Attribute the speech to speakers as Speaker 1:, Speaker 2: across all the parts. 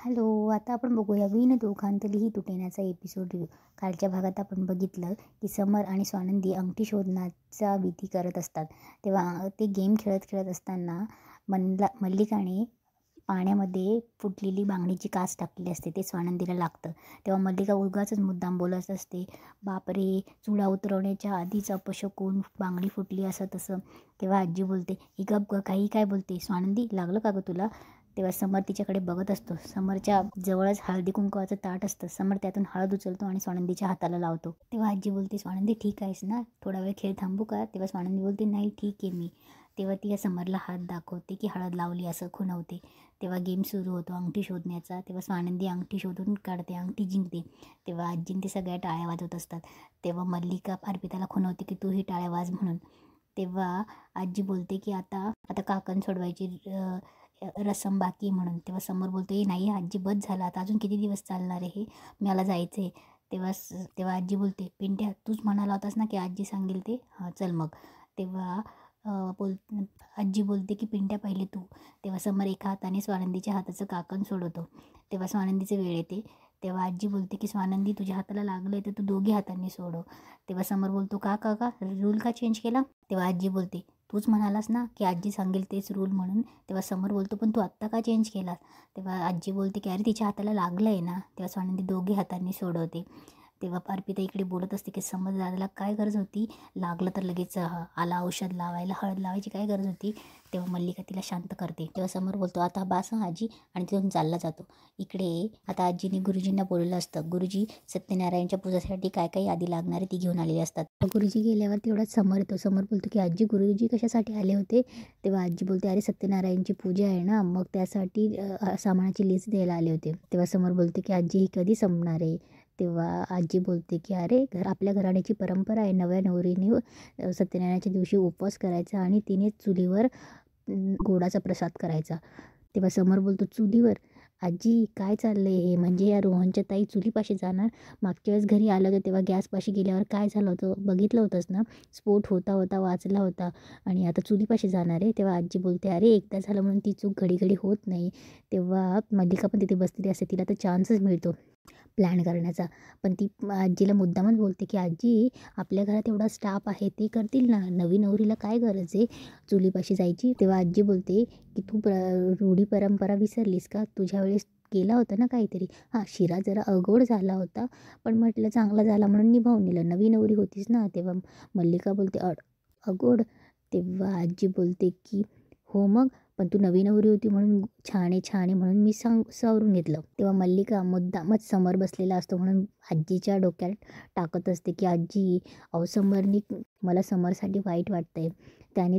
Speaker 1: Hello, आता आपण बघूया विण दोघांतली ही तुटेण्याचा एपिसोड रिव्ह्यू. कालच्या भागात आपण बघितलं की समर आणि स्वानंदी अंगठी शोधण्याचा विधी करत असतात. तेव्हा ते गेम खेळत खेळत असताना मल्लिकाने पाण्यामध्ये फुटलेली बांगडीची काच टाकलेली असते. ते स्वानंदीला लागतं. तेव्हा मल्लिका उगाचच मुद्दाम बोलत असते, बापरे, चुडा उतरवण्याच्या आधीच अपशकुन, बांगडी फुटली असं तसं. तेव्हा आजी बोलते, ही गप ग, काही काय बोलते, स्वानंदी लागलं का ग तुला? तेव्हा समर तिच्याकडे बघत असतो. समरच्या जवळच हळदी कुंकवाचं ताट असतं. समर त्यातून हळद उचलतो आणि स्वानंदीच्या हाताला लावतो. तेव्हा आजी बोलते, स्वानंदी ठीक आहेस ना, थोडा वेळ खेळ थांबू का? तेव्हा स्वानंदी बोलते, नाही ठीक आहे मी. तेव्हा ती समरला हात दाखवते की हळद लावली असं खुणवते. तेव्हा गेम सुरू होतो अंगठी शोधण्याचा. तेव्हा स्वानंदी अंगठी शोधून काढते, अंगठी जिंकते. तेव्हा आजीन ते सगळ्या टाळ्या वाजवत असतात. तेव्हा मल्लिका अर्पिताला खुणवते की तूही टाळ्या वाज म्हणून. तेव्हा आजी बोलते की आता आता काकण सोडवायची रसम बाकी म्हणून. तेव्हा समोर बोलतो, नाही आजी बस झाला, आता अजून किती दिवस चालणार आहे हे, मला जायचं आहे. तेव्हा आजी बोलते, पिंट्या तूच म्हणाला होतास ना की आजी सांगेल ते, हां चल मग. तेव्हा आजी बोलते की पिंट्या पहिले तू. तेव्हा समर एका हाताने स्वानंदीच्या हाताचं काकण सोडवतो. तेव्हा स्वानंदीचं वेळ येते. तेव्हा आजी बोलते की स्वानंदी तुझ्या हाताला लागलं आहे तर तू दोघी हातांनी सोडव. तेव्हा समर बोलतो, का रूल का चेंज केला? तेव्हा आजी बोलते, तूच म्हणालास ना की आजी सांगेल तेच रूल म्हणून. तेव्हा समर बोलतो, पण तू आत्ता का चेंज केलास? तेव्हा आजी बोलते की अरे तिच्या हाताला लागलं आहे ना. तेव्हा स्वानंदी दोघी हातांनी सोडवते. तेव्हा अर्पिता इकडे बोलत असते की समर दादाला काय गरज होती, लागलं तर लगेच आला औषध लावायला, हळद लावायची काय गरज होती? तेव्हा मल्लिका तिला शांत करते. तेव्हा समर बोलतो, आता बास आजी, आणि तिथून चालला जातो. इकडे आता आजीने गुरुजींना बोललं असतं. गुरुजी सत्यनारायणच्या पूजासाठी काय काय यादी लागणारे ती घेऊन आलेली असतात. गुरुजी गेल्यावर तेवढाच समर येतो. समर बोलतो की आजी गुरुजी कशासाठी आले होते? तेव्हा आजी बोलते, अरे सत्यनारायणची पूजा आहे ना, मग त्यासाठी सामानाची लिस्ट द्यायला आले होते. तेव्हा समोर बोलते की आजी ही कधी संपणार आहे? तेव्हा आजी बोलते की अरे आपल्या घराण्याची परंपरा आहे, नव्या नवरीने सत्यनारायणाच्या दिवशी उपवास करायचा आणि तिने चुलीवर गोडाचा प्रसाद करायचा. तेव्हा समोर बोलतो, चुलीवर? आजी काय चाललं आहे हे? म्हणजे या रोहनच्या ताई चुलीपाशी जाणार? मागच्या वेळेस घरी आलं होतं तेव्हा गॅसपाशी गेल्यावर काय झालं होतं बघितलं होतंस ना, स्फोट होता वाचला होता, आणि आता चुलीपाशी जाणार आहे. तेव्हा आजी बोलते, अरे एकदा झालं म्हणून ती चूक घडी घडी होत नाही. तेव्हा मल्लिका पण तिथे बसलेली असते. तिला तर चान्सच मिळतो प्लॅन करण्याचा. पण ती आजीला मुद्दामच बोलते की आजी आपल्या घरात एवढा स्टाफ आहे, ते करतील ना, नवी नवरीला काय गरज आहे चुलीपाशी जायची? तेव्हा आजी बोलते की तू रूढी परंपरा विसरलीस का? तुझ्या वेळेस केला होता ना काहीतरी. हां, शिरा जरा अगोड झाला होता, पण म्हटलं चांगला झाला म्हणून निभावून नेलं, नवी नवरी होतीस ना. तेव्हा मल्लिका बोलते, अगोड? तेव्हा आजी बोलते की हो मग, पण तू नवी नवरी होती म्हणून छान आहे म्हणून मी सावरून घेतलं. तेव्हा मल्लिका मुद्दामच समर बसलेला असतो म्हणून आजीच्या डोक्यात टाकत असते की आजी, अहो समरनी मला समरसाठी वाईट वाटतंय. त्याने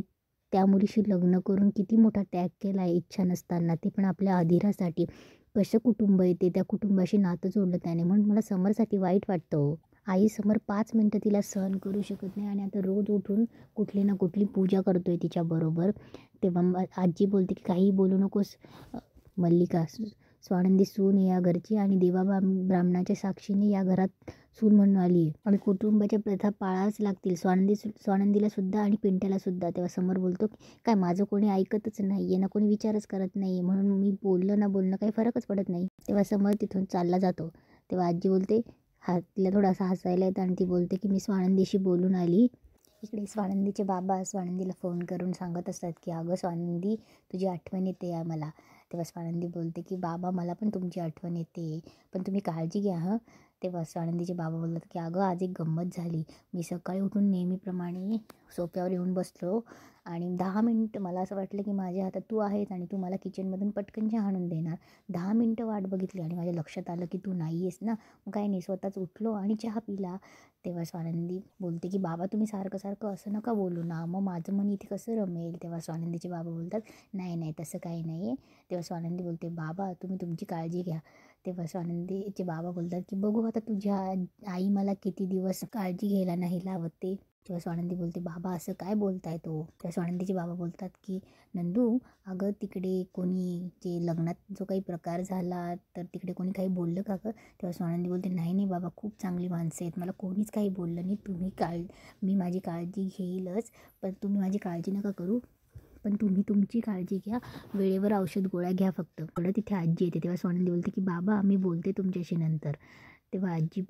Speaker 1: त्या मुलीशी लग्न करून किती मोठा त्याग केला आहे इच्छा नसताना, ते पण आपल्या अधिरासाठी. कसं कुटुंब येते, त्या कुटुंबाशी नातं जोडलं त्याने, म्हणून मला समरसाठी वाईट वाटतं हो. आई समर 5 मिनटं तिला सहन करू शकत नाही आणि आता रोज उठून कुठली ना कुठली पूजा करतोय तिच्याबरोबर. तेव्हा आजी बोलते की काही बोलू नकोस मल्लिका, स्वानंदी सून या घरची आणि ब्राह्मणाच्या साक्षीने या घरात सून म्हणून आली आहे आणि कुटुंबाच्या प्रथा पाळाव्याच लागतील, स्वानंदीला सुद्धा आणि पिंट्याला सुद्धा. तेव्हा समोर बोलतो, काय माझं कोणी ऐकतच नाही आहे ना, कोणी विचारच करत नाही, म्हणून मी बोललं ना बोलणं काही फरकच पडत नाही. तेव्हा समोर तिथून चालला जातो. तेव्हा आजी बोलते, तिला थोडासा हसायला येतं आणि ती बोलते की मी स्वानंदीशी बोलून आली. इकडे स्वानंदीचे बाबा स्वानंदीला फोन करून सांगत असतात की अगं स्वानंदी, तुझी आठवण येते आहे मला. तेव्हा स्वानंदी बोलते की बाबा मला पण तुमची आठवण येते, पण तुम्ही काळजी घ्या हं. तेव्हा स्वानंदीचे बाबा बोलतात की अगं आज एक गंमत झाली. मी सकाळी उठून नेहमीप्रमाणे सोफ्यावर येऊन बसलो आणि 10 मिनटं मला असं वाटलं की माझ्या हातात तू आहेस आणि तू मला किचनमधून पटकन चहा आणून देणार. 10 मिनटं वाट बघितली आणि माझ्या लक्षात आलं की तू नाही आहेस ना. मग काही नाही, स्वतःच उठलो आणि चहा पिला. तेव्हा स्वानंदी बोलते की बाबा तुम्ही सारखं सारखं असं नका बोलू ना, मग माझं मन इथे कसं रमेल? तेव्हा स्वानंदीचे बाबा बोलतात, नाही तसं काही नाही आहे. तेव्हा स्वानंदी बोलते, बाबा तुम्ही तुमची काळजी घ्या. तेव्हा स्वानंदीचे बाबा बोलतात की बघू आता तुझ्या आई मला किती दिवस काळजी घ्यायला नाही लावत ते. तेव्हा स्वानंदी बोलते, बाबा असं काय बोलताय तो? तेव्हा स्वानंदीचे बाबा बोलतात की नंदू, अगं तिकडे कोणी जे लग्नात जो काही प्रकार झाला तर तिकडे कोणी काही बोललं का गं? तेव्हा स्वानंदी बोलते, नाही बाबा, खूप चांगली माणसं आहेत, मला कोणीच काही बोललं नाही. मी माझी काळजी घेईलच, पण तुम्ही माझी काळजी नका करू. पण तुम्ही तुमची काळजी घ्या, वेळेवर औषध गोळ्या घ्या फक्त. थोडं तिथे आजी येते तेव्हा स्वानंदी बोलते की बाबा मी बोलते तुमच्याशी नंतर. तेव्हा आजी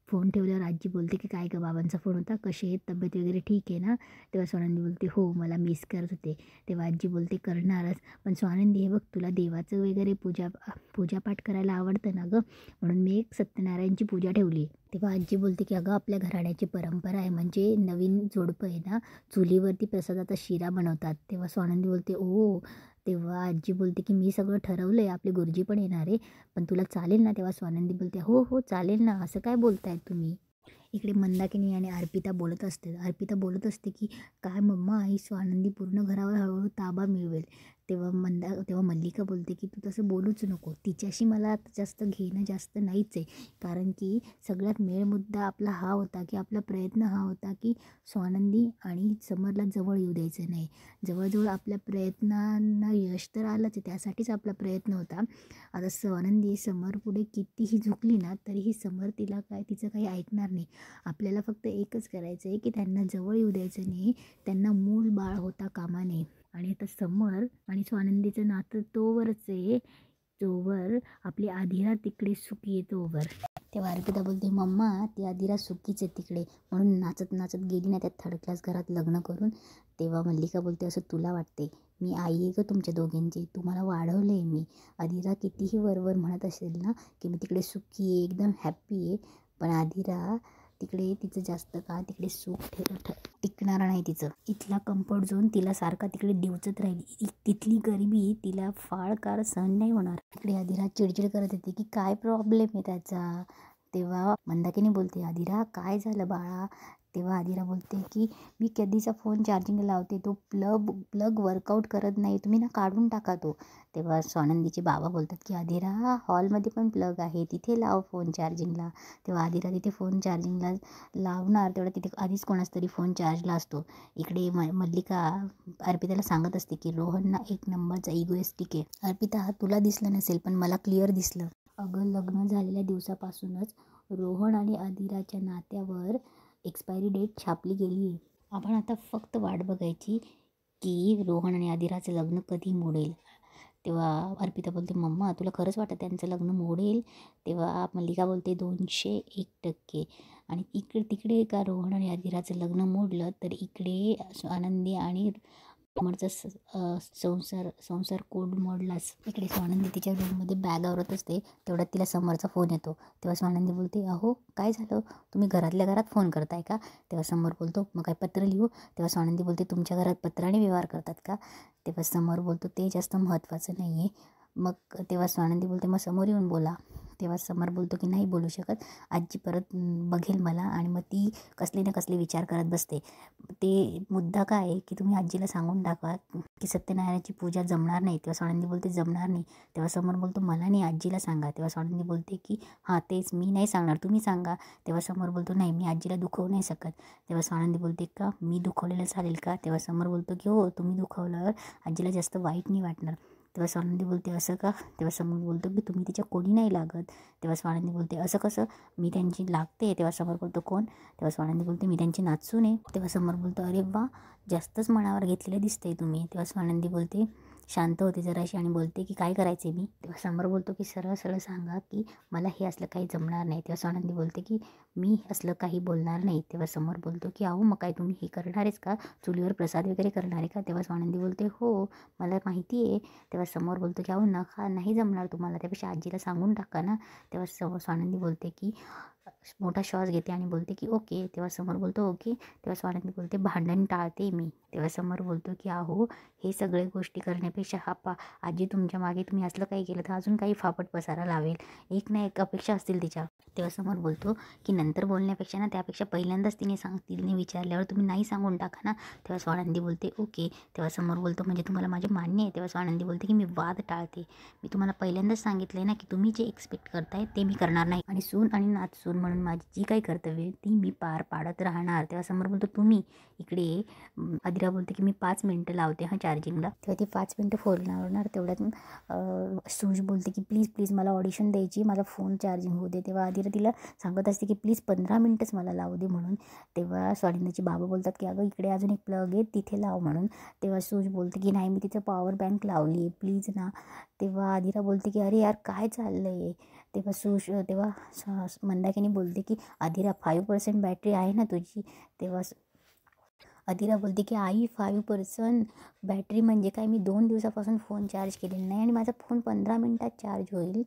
Speaker 1: फोन ठेवल्यावर आजी बोलते की काय गं बाबांचा फोन होता, कसे आहेत, तब्येत वगैरे ठीक आहे ना? तेव्हा स्वानंदी बोलते हो मला मिस करत होते. तेव्हा आजी बोलते करणारच, पण स्वानंदी हे बघ तुला देवाचं वगैरे पूजापाठ करायला आवडतं ना गं, म्हणून मी एक सत्यनारायणची पूजा ठेवली. तेव्हा आजी बोलते की अगं आपल्या घराण्याची परंपरा आहे, म्हणजे नवीन जोडपं आहे ना चुलीवरती प्रसादाचा शिरा बनवतात. तेव्हा स्वानंदी बोलते ओ. तेव्हा आजी बोलते की मी सगळं ठरवलं आहे, आपले गुरुजी पण येणार आहे, पण तुला चालेल ना? तेव्हा स्वानंदी बोलते हो हो चालेल ना, असं काय बोलतायत तुम्ही. इकडे मंदाकिनी आणि अर्पिता बोलत असते. अर्पिता बोलत असते की काय मम्मा आई स्वानंदी पूर्ण घरावर हळूहळू ताबा मिळवेल. तेव्हा मल्लिका बोलते की तू तसं बोलूच नको, तिच्याशी मला आता जास्त घेणं जास्त नाहीच आहे, कारण की सगळ्यात मेळ मुद्दा आपला हा होता की आपला प्रयत्न हा होता की स्वानंदी आणि समरला जवळ येऊ द्यायचं नाही. जवळजवळ आपल्या प्रयत्नांना यश तर आलंच आहे, त्यासाठीच आपला प्रयत्न होता. आता स्वानंदी समर पुढे कितीही झुकली ना तरीही समर तिचं काही ऐकणार नाही. आपल्याला फक्त एकच करायचं आहे की त्यांना जवळ येऊ द्यायचं नाही, त्यांना मूल बाळ होता कामा नये. आणि आता समर आणि स्वानंदीचं नातं तोवरच आहे जोवर आपली आधिरा तिकडे सुखी आहे तोवर. तेव्हा अर्पिता बोलते मम्मा ती आधिरा सुखीच आहे तिकडे, म्हणून नाचत नाचत गेली ना त्या थर्ड क्लास घरात लग्न करून. तेव्हा मल्लिका बोलते असं तुला वाटते, मी आई आहे गं तुमच्या दोघींची, तुम्हाला वाढवलं आहे मी. आधिरा कितीही वरवर म्हणत असेल ना की मी तिकडे सुखी आहे एकदम हॅप्पी आहे, पण आधिरा तिकडे तिचं जास्त काळ तिकडे सुख टिकणार नाही. तिचं इथला कम्फर्ट झोन तिला सारखा तिकडे डिवचत राहिली, तिथली गरिबी तिला फार काळ सहन नाही होणार. तिकडे आधिरा चिडचिड करत येते की काय प्रॉब्लेम आहे त्याचा. तेव्हा मंदाकिनी बोलते आधिरा काय झालं बाळा. तेव्हा आधिरा बोलते की मी कधीचा फोन चार्जिंगला लावते, तो प्लग वर्कआउट करत नाही, तुम्ही ना काढून टाका तो. तेव्हा स्वानंदीचे बाबा बोलतात की आधिरा हॉलमध्ये पण प्लग आहे, तिथे लाव फोन चार्जिंगला. तेव्हा आधिरा तिथे फोन चार्जिंगला लावणार तेवढं तिथे आधीच कोणाच तरी फोन चार्जला असतो. इकडे मल्लिका अर्पिताला सांगत असते की रोहनना एक नंबरचा इगोइस्टिक आहे. अर्पिता तुला दिसलं नसेल पण मला क्लिअर दिसलं. अगं लग्न झालेल्या दिवसापासूनच रोहन आणि आधिराच्या नात्यावर एक्सपायरी डेट छापली गेली आहे. आपण आता फक्त वाट बघायची की रोहन आणि आधिराचं लग्न कधी मोडेल. तेव्हा अर्पिता बोलते मम्मा तुला खरंच वाटतं त्यांचं लग्न मोडेल. तेव्हा मल्लिका बोलते 201%. आणि तिकडे का रोहन आणि आधिराचं लग्न मोडलं तर इकडे स्वानंदी आणि समरचा संसार कोड मोडलाच. इकडे स्वानंदी तिच्या रूममध्ये बॅग आवरत असते, तेवढ्यात तिला समरचा फोन येतो. तेव्हा स्वानंदी बोलते अहो काय झालं, तुम्ही घरातल्या घरात फोन करताय का. तेव्हा समर बोलतो मग काय पत्र लिहू. तेव्हा स्वानंदी बोलते तुमच्या घरात पत्राने व्यवहार करतात का. तेव्हा समर बोलतो ते जास्त महत्त्वाचं नाही आहे. मग तेव्हा स्वानंदी बोलते मग समोर येऊन बोला. तेव्हा समर बोलतो की नाही बोलू शकत, आजी परत बघेल मला आणि मग ती कसले ना कसले विचार करत बसते. ते मुद्दा काय आहे की तुम्ही आजीला सांगून टाका की सत्यनारायणाची पूजा जमणार नाही. तेव्हा स्वानंदी बोलते जमणार नाही. तेव्हा समर बोलतो मला नाही आजीला सांगा. तेव्हा स्वानंदी बोलते की हां तेच मी नाही सांगणार, तुम्ही सांगा. तेव्हा समर बोलतो नाही मी आजीला दुखवू नाही शकत. तेव्हा स्वानंदी बोलते का मी दुखवलेलं चालेल का. तेव्हा समर बोलतो की हो तुम्ही दुखवल्यावर आजीला जास्त वाईट नाही वाटणार. तेव्हा स्वानंदी बोलते असं का. तेव्हा समर बोलतो की तुम्ही तिच्या कोणी नाही लागत. तेव्हा स्वानंदी बोलते असं कसं, मी त्यांची लागते. तेव्हा समर बोलतो कोण. तेव्हा स्वानंदी बोलते मी त्यांची नाचू नये. तेव्हा समर बोलतो अरे वा जास्तच मनावर घेतलेलं दिसतंय तुम्ही. तेव्हा स्वानंदी बोलते शांत होते जराशी आणि बोलते की काय करायचं आहे मी. तेव्हा समर बोलतो की सरळ सरळ सांगा की मला हे असलं काही जमणार नाही. तेव्हा स्वानंदी बोलते की मी असलं काही बोलणार नाही. तेव्हा समर बोलतो की अहो मग काय तुम्ही हे करणार आहेस का, चुलीवर प्रसाद वगैरे करणार आहे का. तेव्हा स्वानंदी बोलते हो मला माहिती आहे. तेव्हा समोर बोलतो की अहो नाही जमणार तुम्हाला, त्यापेक्षा आजीला सांगून टाका ना. तेव्हा स्वानंदी बोलते की मोठा श्वास घेते आणि बोलते की ओके. तेव्हा समोर बोलतो ओके. तेव्हा स्वानंदी बोलते भांडण टाळते मी. तेव्हा समोर बोलतो की अहो हे सगळे गोष्टी करण्यापेक्षा आजी तुमच्या मागे तुम्ही असलं काही केलं तर अजून काही फापट पसारा लावेल, एक ना एक अपेक्षा असतील तिच्या. तेव्हा समोर बोलतो की नंतर बोलण्यापेक्षा ना त्यापेक्षा पहिल्यांदाच तिने विचारल्यावर तुम्ही नाही सांगून टाका ना. तेव्हा स्वानंदी बोलते ओके. तेव्हा समोर बोलतो म्हणजे तुम्हाला माझे मान्य आहे. तेव्हा स्वानंदी बोलते की मी वाद टाळते, मी तुम्हाला पहिल्यांदाच सांगितलं आहे ना की तुम्ही जे एक्सपेक्ट करताय ते मी करणार नाही. आणि सून आणि नाचसून म्हणून माझी जी काही कर्तव्य आहे ती मी पार पाडत राहणार. तेव्हा समर बोलतो तुम्ही इकडे ये. आदिरा बोलते की मी 5 मिनटं लावते चार्जिंगला. तेव्हा ती 5 मिनटं फोन लावणार. तेवढ्यात सुज बोलते की प्लीज मला ऑडिशन द्यायची, माझा फोन चार्जिंग होऊ दे. तेव्हा आदिरा तिला सांगत असते की प्लीज 15 मिनटंच मला लावू दे म्हणून. तेव्हा स्वानंदीचे बाबा बोलतात की अगं इकडे अजून एक प्लग आहे तिथे लाव म्हणून. तेव्हा सुज बोलते की नाही मी तिचं पॉवर बँक लावली आहे प्लीज ना. तेव्हा आदिरा बोलते की अरे यार काय चाललं आहे. तेव्हा मंदाकिनी बोलते की आदिरा 5% बॅटरी आहे ना तुझी. तेव्हा आदिरा बोलते की आई 5% बॅटरी म्हणजे काय, मी 2 दिवसापासून फोन चार्ज केलेला नाही आणि माझा फोन 15 मिनटात चार्ज होईल.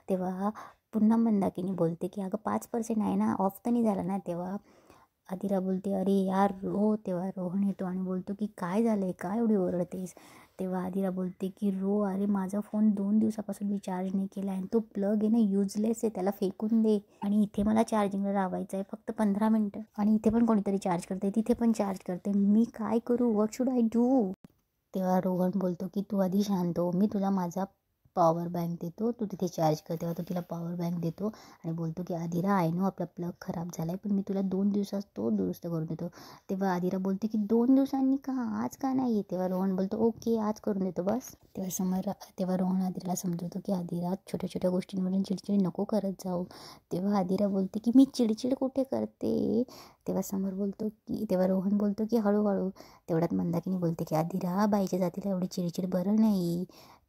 Speaker 1: तेव्हा पुन्हा मंदाकिनी बोलते की अगं 5% आहे ना, ऑफ तर नाही झाला ना. तेव्हा आदिरा बोलते अरे यार तेव्हा रोहन येतो आणि बोलतो की काय झालं आहे, काय एवढी ओरडतेस. तेव्हा आदिरा बोलते की अरे माझा फोन 2 दिवसापासून मी चार्ज नाही केला आणि तो प्लग आहे ना युजलेस आहे, त्याला फेकून दे. आणि इथे मला चार्जिंगला लावायचं आहे फक्त 15 मिनटं आणि इथे पण कोणीतरी चार्ज करते, तिथे पण चार्ज करते, मी काय करू, व्हॉट शुड आय डू. तेव्हा रोहन बोलतो की तू आधी शांत हो, मी तुला माझा पॉवर बँक देतो, तू तिथे चार्ज कर. तेव्हा तो तिला पॉवर बँक देतो आणि बोलतो की आदिरा आय नो आपला प्लग खराब झाला आहे पण मी तुला 2 दिवसात तो दुरुस्त करून देतो. तेव्हा आदिरा बोलते की 2 दिवसांनी का, आज का नाही. तेव्हा रोहन बोलतो ओके आज करून देतो बस. तेव्हा रोहन आदिराला समजवतो की आदिरा छोट्या छोट्या गोष्टींवरून चिडचिड नको करत जाऊ. तेव्हा आदिरा बोलते की मी चिडचिड कुठे करते. तेव्हा रोहन बोलतो की हळूहळू. तेवढ्यात मंदाकिनी बोलते की आदिरा बाईच्या जातीला एवढी चिडचिड बरं नाही.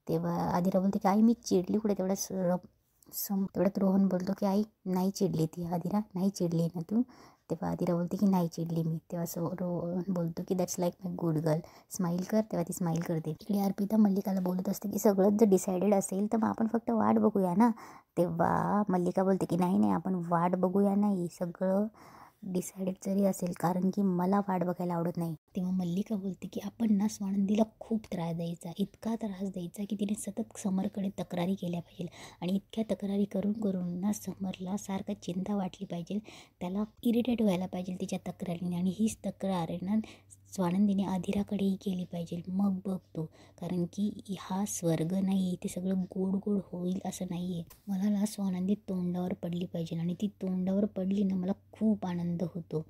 Speaker 1: तेव्हा आदिरा बोलते की आई मी चिडली कुठे. तेवढ्यात रोहन बोलतो की आई नाही चिडली ती. आदिरा नाही चिडली ना तू. तेव्हा आदिरा बोलते की नाही चिडली मी. तेव्हा रोहन बोलतो की that's like my good girl, smile कर. तेव्हा ती स्माईल करते. इकडे अर्पिता मल्लिकाला बोलत असते की सगळंच जर डिसायडेड असेल तर मग आपण फक्त वाट बघूया ना. तेव्हा मल्लिका बोलते की नाही आपण वाट बघूया नाही, सगळं डिसायडेड जरी असेल कारण की मला वाट बघायला आवडत नाही. तेव्हा मल्लिका बोलते की आपण ना स्वानंदीला खूप त्रास द्यायचा, इतका त्रास द्यायचा की तिने सतत समरकडे तक्रारी केल्या पाहिजे आणि इतक्या तक्रारी करून करून ना समरला सारखं चिंता वाटली पाहिजे, त्याला इरिटेट व्हायला पाहिजे तिच्या तक्रारीने. आणि हीच तक्रार आहे ना स्वानंदीने आदिराकडेही केली पाहिजे. मग बघतो, कारण की हा स्वर्ग नाही, ते सगळं गोड गोड होईल असं नाही आहे. मला ना स्वानंदी तोंडावर पडली पाहिजे आणि ती तोंडावर पडली ना मला खूप आनंद होतो,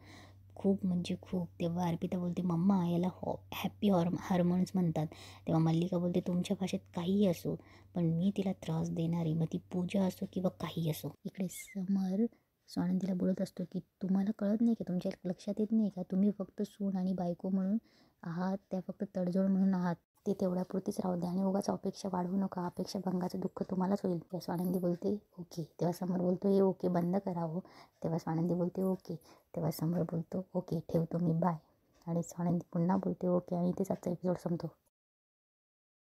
Speaker 1: खूप म्हणजे खूप. तेव्हा अर्पिता बोलते मम्मा याला हॅपी हार्मोन्स म्हणतात. तेव्हा मल्लिका बोलते तुमच्या भाषेत काहीही असो पण मी तिला त्रास देणारी, मग ती पूजा असो किंवा काही असो. इकडे समर स्वानंदीला बोलत असतो की तुम्हाला कळत नाही का, तुमच्या लक्षात येत नाही का, तुम्ही फक्त सून आणि बायको म्हणून आहात, त्या फक्त तडजोड म्हणून आहात, ते तेवढ्यापुरतीच राहू द्या आणि उगाच अपेक्षा वाढवू नका, अपेक्षा भंगाचं दुःख तुम्हालाच होईल. तेव्हा स्वानंदी बोलते ओके. तेव्हा समर बोलतो हे ओके बंद करावं. तेव्हा स्वानंदी बोलते ओके. तेव्हा समर बोलतो ओके ठेवतो मी बाय. आणि स्वानंदी पुन्हा बोलते ओके आणि इथेच आजचा एपिसोड संपतो.